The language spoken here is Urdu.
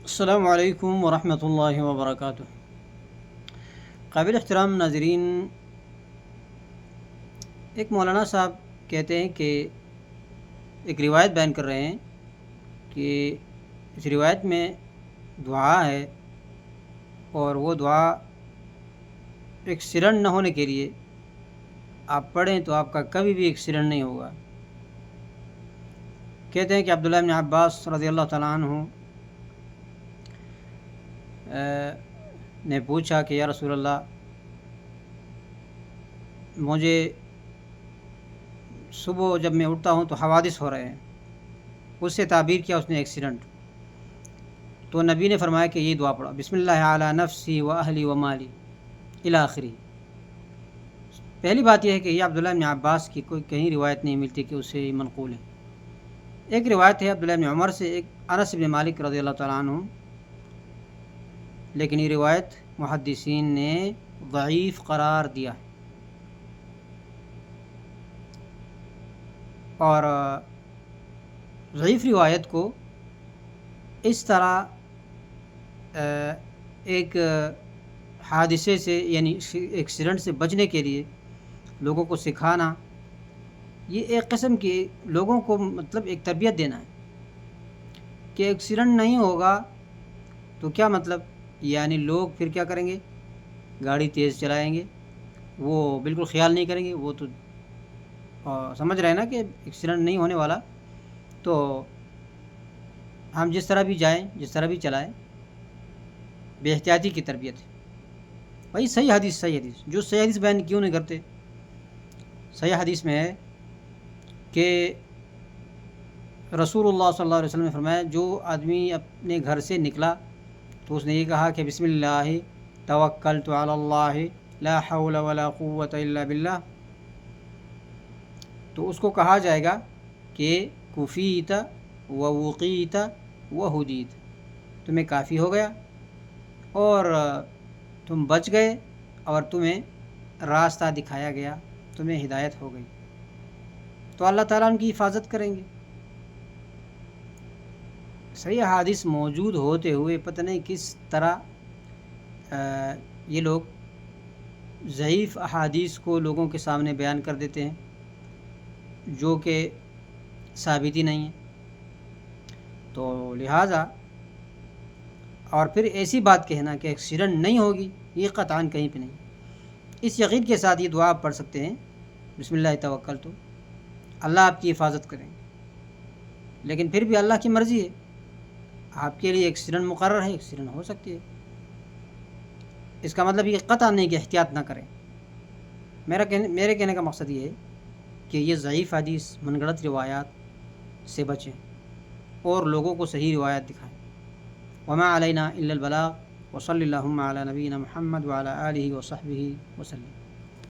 السلام علیکم ورحمۃ اللہ وبرکاتہ۔ قابل احترام ناظرین، ایک مولانا صاحب کہتے ہیں کہ ایک روایت بیان کر رہے ہیں کہ اس روایت میں دعا ہے اور وہ دعا ایکسیڈنٹ نہ ہونے کے لیے آپ پڑھیں تو آپ کا کبھی بھی ایکسیڈنٹ نہیں ہوگا۔ کہتے ہیں کہ عبداللہ بن عباس رضی اللہ تعالیٰ عنہ نے پوچھا کہ یا رسول اللہ، مجھے صبح جب میں اٹھتا ہوں تو حوادث ہو رہے ہیں، اس سے تعبیر کیا اس نے ایکسیڈنٹ۔ تو نبی نے فرمایا کہ یہ دعا پڑھا، بسم اللہ علی نفسی و اہلی و مالی الی آخری۔ پہلی بات یہ ہے کہ یہ عبداللہ بن عباس کی کوئی کہیں روایت نہیں ملتی کہ اسے یہ منقول ہے۔ ایک روایت ہے عبداللہ بن عمر سے، ایک انس بن مالک رضی اللہ تعالیٰ عنہ، لیکن یہ روایت محدثین نے ضعیف قرار دیا ہے۔ اور ضعیف روایت کو اس طرح ایک حادثے سے یعنی ایکسیڈنٹ سے بچنے کے لیے لوگوں کو سکھانا، یہ ایک قسم کی لوگوں کو مطلب ایک تربیت دینا ہے کہ ایکسیڈنٹ نہیں ہوگا تو کیا مطلب، یعنی لوگ پھر کیا کریں گے، گاڑی تیز چلائیں گے، وہ بالکل خیال نہیں کریں گے، وہ تو سمجھ رہے ہیں نا کہ ایکسیڈنٹ نہیں ہونے والا، تو ہم جس طرح بھی جائیں، جس طرح بھی چلائیں، بے احتیاطی کی تربیت ہے۔ بھائی صحیح حدیث جو صحیح حدیث بیان کیوں نہیں کرتے؟ صحیح حدیث میں ہے کہ رسول اللہ صلی اللہ علیہ وسلم نے فرمایا، جو آدمی اپنے گھر سے نکلا تو اس نے یہ کہا کہ بسم اللہ توکلت علی اللہ لا حول ولا قوۃ الا باللہ، تو اس کو کہا جائے گا کہ کفیت و وقیت و ہدیت، تمہیں کافی ہو گیا اور تم بچ گئے اور تمہیں راستہ دکھایا گیا، تمہیں ہدایت ہو گئی، تو اللہ تعالیٰ ان کی حفاظت کریں گے۔ صحیح حدیث موجود ہوتے ہوئے پتہ نہیں کس طرح یہ لوگ ضعیف احادیث کو لوگوں کے سامنے بیان کر دیتے ہیں جو کہ ثابت ہی نہیں ہے۔ تو لہٰذا اور پھر ایسی بات کہنا کہ ایکسیڈنٹ نہیں ہوگی، یہ قطعاً کہیں پہ نہیں۔ اس یقین کے ساتھ یہ دعا آپ پڑھ سکتے ہیں، بسم اللہ توکلت، اللہ آپ کی حفاظت کریں گے، لیکن پھر بھی اللہ کی مرضی ہے، آپ کے لیے ایکسیڈنٹ مقرر ہے، ایکسیڈنٹ ہو سکتی ہے، اس کا مطلب یہ قطعاً نہیں کہ احتیاط نہ کریں۔ میرے کہنے کا مقصد یہ ہے کہ یہ ضعیف حدیث، من گھڑت روایات سے بچیں اور لوگوں کو صحیح روایات دکھائیں۔ وما علینا الا البلاغ، وصلی اللہم علی نبینا محمد وعلی آلہ وصحبہ وسلم۔